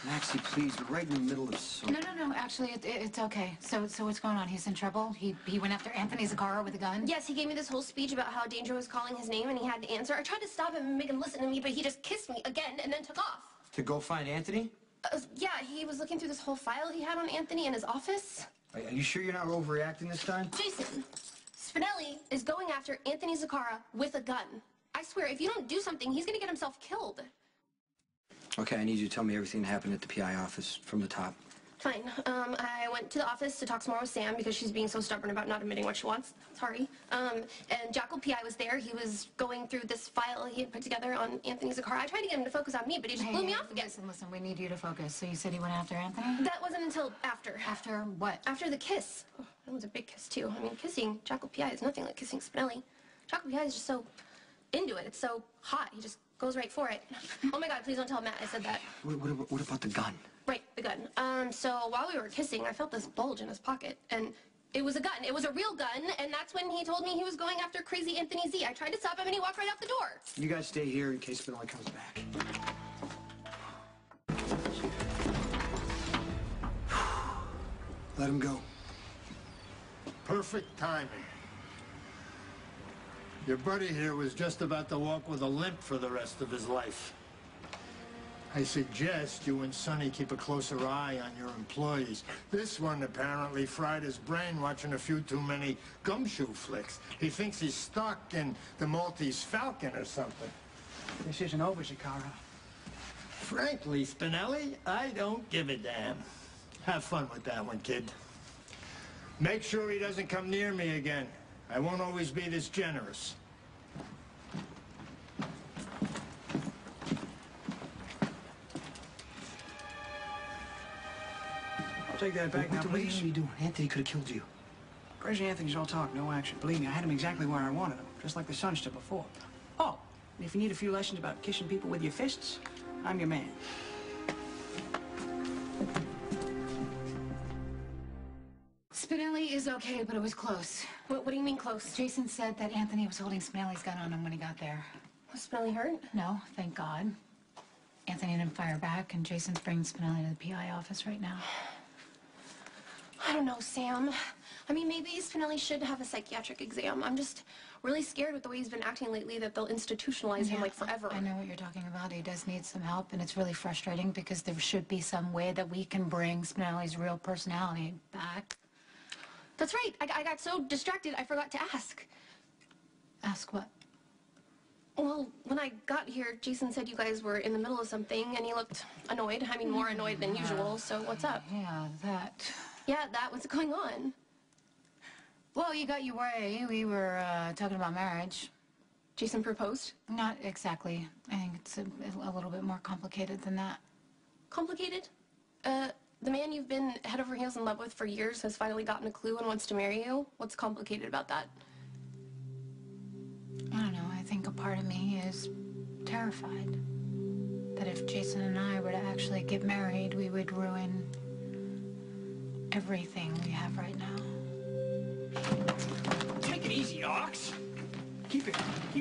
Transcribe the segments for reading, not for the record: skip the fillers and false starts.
Maxie, please, we're right in the middle of some... No. Actually, it's okay. So what's going on? He's in trouble? He went after Anthony Zacchara with a gun? Yes, he gave me this whole speech about how Danger was calling his name, and he had to answer. I tried to stop him and make him listen to me, but he just kissed me again and then took off. To go find Anthony? Yeah, he was looking through this whole file he had on Anthony in his office. Are you sure you're not overreacting this time? Jason, Spinelli is going after Anthony Zacchara with a gun. I swear, if you don't do something, he's gonna get himself killed. Okay, I need you to tell me everything that happened at the PI office from the top. Fine. I went to the office to talk some more with Sam because she's being so stubborn about not admitting what she wants. Sorry. And Jackal PI was there. He was going through this file he had put together on Anthony Zacchara. I tried to get him to focus on me, but he just blew me off again. Listen, we need you to focus. So you said he went after Anthony? That wasn't until after. After what? After the kiss. Oh, that was a big kiss, too. I mean, kissing Jackal PI is nothing like kissing Spinelli. Jackal PI is just so into it. It's so hot. He just goes right for it. Oh, my God, please don't tell Matt I said that. What about the gun? Right, the gun. So while we were kissing, I felt this bulge in his pocket, and it was a gun. It was a real gun, and that's when he told me he was going after crazy Anthony Z. I tried to stop him, and he walked right out the door. You guys stay here in case Spinelli comes back. Let him go. Perfect timing. Your buddy here was just about to walk with a limp for the rest of his life. I suggest you and Sonny keep a closer eye on your employees. This one apparently fried his brain watching a few too many gumshoe flicks. He thinks he's stuck in the Maltese Falcon or something. This isn't over, Zacchara. Frankly, Spinelli, I don't give a damn. Have fun with that one, kid. Make sure he doesn't come near me again. I won't always be this generous. I'll take that back now, please. What are you doing? Anthony could have killed you. Crazy Anthony's all talk, no action. Believe me, I had him exactly where I wanted him, just like the Sunster before. Oh, and if you need a few lessons about kissing people with your fists, I'm your man. Spinelli is okay, but it was close. What do you mean close? Jason said that Anthony was holding Spinelli's gun on him when he got there. Was Spinelli hurt? No, thank God. Anthony didn't fire back, and Jason's bringing Spinelli to the PI office right now. I don't know, Sam. I mean, maybe Spinelli should have a psychiatric exam. I'm just really scared with the way he's been acting lately that they'll institutionalize him, like, forever. I know what you're talking about. He does need some help, and it's really frustrating because there should be some way that we can bring Spinelli's real personality back. That's right. I got so distracted, I forgot to ask. Ask what? Well, when I got here, Jason said you guys were in the middle of something, and he looked annoyed. I mean, more annoyed than usual, so what's up? Yeah, that. Yeah, what's going on? Well, you got your way. We were talking about marriage. Jason proposed? Not exactly. I think it's a little bit more complicated than that. Complicated? The man you've been head over heels in love with for years has finally gotten a clue and wants to marry you? What's complicated about that? I don't know. I think a part of me is terrified that if Jason and I were to actually get married, we would ruin everything we have right now. Take it easy, Ox. Keep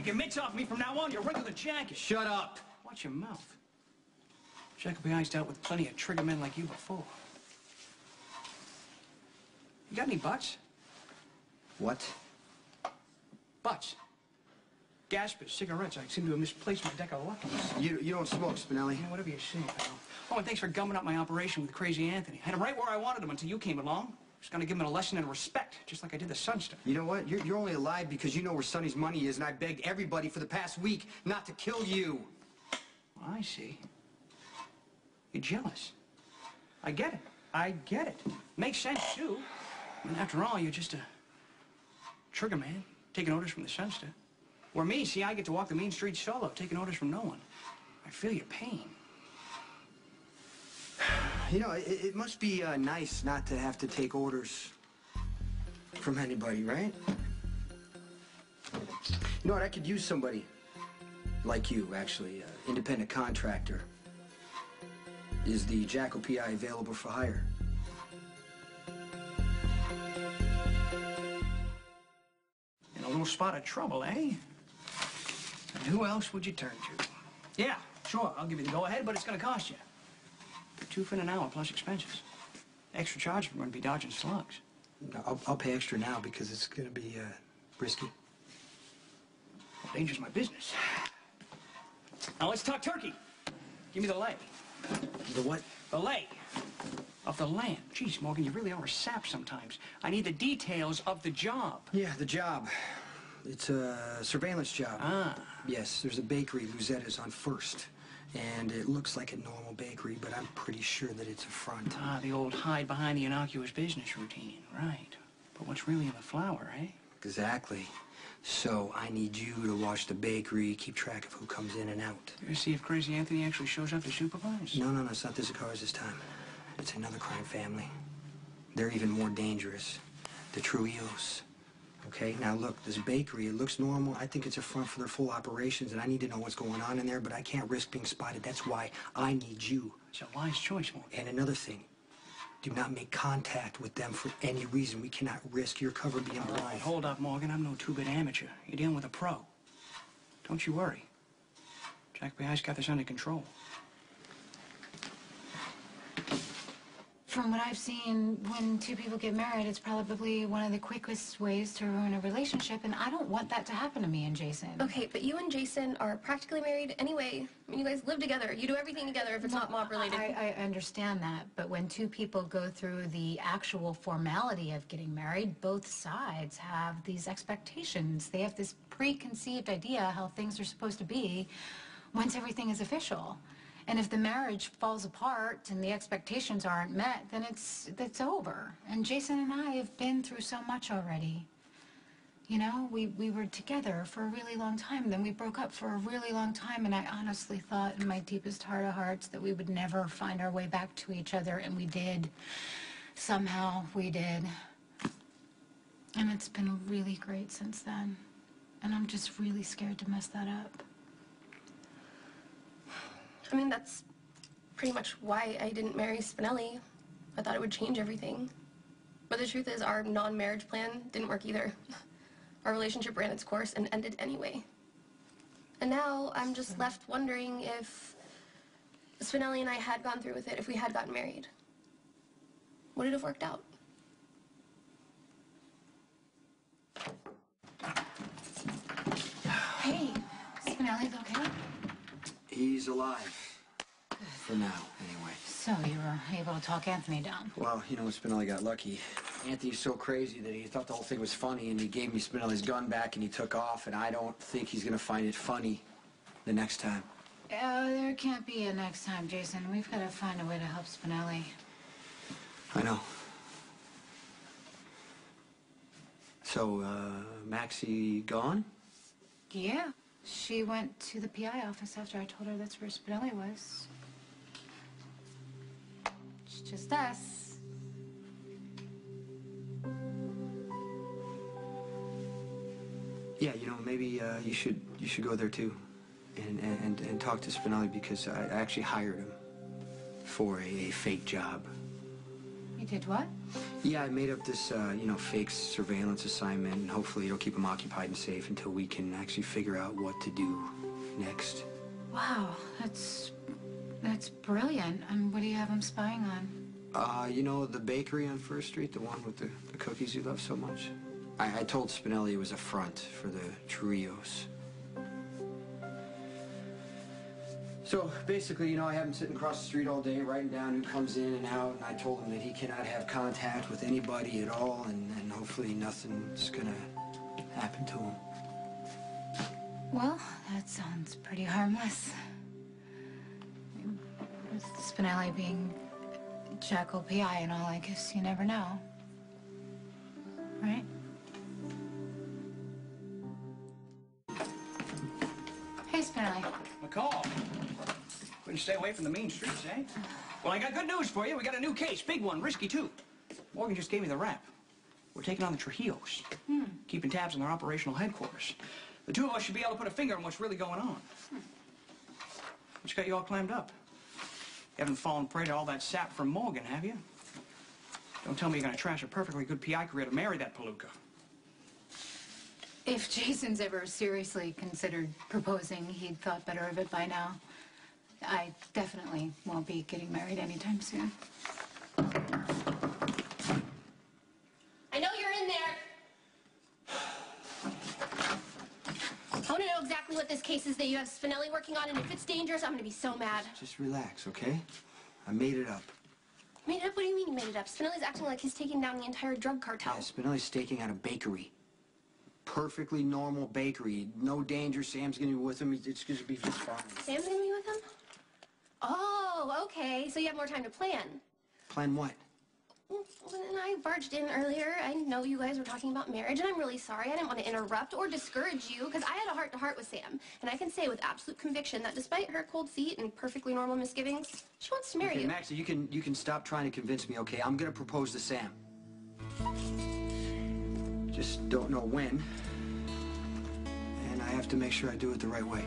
your mitts off me from now on. You're a regular jacket. Shut up. Watch your mouth. Jacob PI's dealt with plenty of trigger men like you before. You got any butts? What? Butts. Gaspers, cigarettes. I seem to have misplaced my deck of lucky. You don't smoke, Spinelli. Yeah, whatever you say, pal. Oh, and thanks for gumming up my operation with Crazy Anthony. I had him right where I wanted him until you came along. Just gonna give him a lesson in respect, just like I did the Sunster. You know what? You're only alive because you know where Sonny's money is, and I begged everybody for the past week not to kill you. I see. You're jealous. I get it. I get it. Makes sense, too. I mean, after all, you're just a trigger man, taking orders from the Sunster. Or me, see, I get to walk the mean streets solo, taking orders from no one. I feel your pain. You know, it must be nice not to have to take orders from anybody, right? You know what? I could use somebody like you, actually. Independent contractor. Is the Jackal PI available for hire? In a little spot of trouble, eh? And who else would you turn to? Yeah, sure, I'll give you the go-ahead, but it's gonna cost you. $2 for an hour plus expenses. Extra charge if we're going to be dodging slugs. No, I'll pay extra now because it's going to be risky. Well, danger's my business. Now let's talk turkey. Give me the lay. The what? The lay of the land. Jeez, Morgan, you really are a sap sometimes. I need the details of the job. Yeah, the job. It's a surveillance job. Ah. Yes, there's a bakery, Luzetta's, on First. And it looks like a normal bakery, but I'm pretty sure that it's a front. Ah, the old hide behind the innocuous business routine. Right. But what's really in the flour, eh? Exactly. So I need you to watch the bakery, keep track of who comes in and out. You gonna see if Crazy Anthony actually shows up to supervise? No, it's not the Zaccaras this time. It's another crime family. They're even more dangerous. The Trujillos. Okay, now look, this bakery, it looks normal. I think it's a front for their full operations, and I need to know what's going on in there, but I can't risk being spotted. That's why I need you. It's a wise choice, Morgan. And another thing, do not make contact with them for any reason. We cannot risk your cover being All blown. right, hold up, Morgan. I'm no two-bit amateur. You're dealing with a pro. Don't you worry. Jack Behai's got this under control. From what I've seen, when two people get married, it's probably one of the quickest ways to ruin a relationship, and I don't want that to happen to me and Jason. Okay, but you and Jason are practically married anyway. I mean, you guys live together. You do everything together if it's not mob-related. I understand that, but when two people go through the actual formality of getting married, both sides have these expectations. They have this preconceived idea how things are supposed to be once everything is official. And if the marriage falls apart and the expectations aren't met, then it's over. And Jason and I have been through so much already. You know, we were together for a really long time, then we broke up for a really long time, and I honestly thought in my deepest heart of hearts that we would never find our way back to each other, and we did. Somehow we did. And it's been really great since then. And I'm just really scared to mess that up. I mean, that's pretty much why I didn't marry Spinelli. I thought it would change everything. But the truth is, our non-marriage plan didn't work either. Our relationship ran its course and ended anyway. And now I'm just left wondering if Spinelli and I had gone through with it, if we had gotten married. Would it have worked out? Hey, Spinelli's okay? He's alive. For now, anyway. So you were able to talk Anthony down? Well, you know, Spinelli got lucky. Anthony's so crazy that he thought the whole thing was funny, and he gave me Spinelli's gun back, and he took off, and I don't think he's gonna find it funny the next time. There can't be a next time, Jason. We've got to find a way to help Spinelli. I know. So, Maxie gone? Yeah. She went to the PI office after I told her that's where Spinelli was. It's just us. Yeah, you know, maybe you should go there too, and talk to Spinelli, because I actually hired him for a fake job. You did what? Yeah, I made up this you know, fake surveillance assignment, and hopefully it'll keep him occupied and safe until we can actually figure out what to do next. Wow, that's brilliant. And what do you have him spying on? You know, the bakery on First Street, the one with the cookies you love so much? I told Spinelli it was a front for the Trujillos. So basically, you know, I have him sitting across the street all day writing down who comes in and out, and I told him that he cannot have contact with anybody at all, and hopefully nothing's gonna happen to him. Well, that sounds pretty harmless. With Spinelli being Jackal PI and all, I guess you never know. Right? Hey, Spinelli. McCall. Couldn't stay away from the mean streets, eh? Well, I got good news for you. We got a new case. Big one. Risky, too. Morgan just gave me the rap. We're taking on the Trujillos. Keeping tabs on their operational headquarters. The two of us should be able to put a finger on what's really going on. What's got you all clammed up? You haven't fallen prey to all that sap from Morgan, have you? Don't tell me you're going to trash a perfectly good PI career to marry that palooka. If Jason's ever seriously considered proposing, he'd thought better of it by now. I definitely won't be getting married anytime soon. I know you're in there. I want to know exactly what this case is that you have Spinelli working on, and if it's dangerous, I'm going to be so mad. Just relax, okay? I made it up. Made it up? What do you mean you made it up? Spinelli's acting like he's taking down the entire drug cartel. Yeah, Spinelli's staking out a bakery. Perfectly normal bakery. No danger. Sam's gonna be with him. It's gonna be just fine. Sam's going to be with him? Oh, okay. So you have more time to plan. Plan what? When I barged in earlier, I know you guys were talking about marriage, and I'm really sorry. I didn't want to interrupt or discourage you, because I had a heart-to-heart with Sam. And I can say with absolute conviction that despite her cold feet and perfectly normal misgivings, she wants to marry you. Maxie, you can stop trying to convince me, okay? I'm gonna propose to Sam. Just don't know when. And I have to make sure I do it the right way.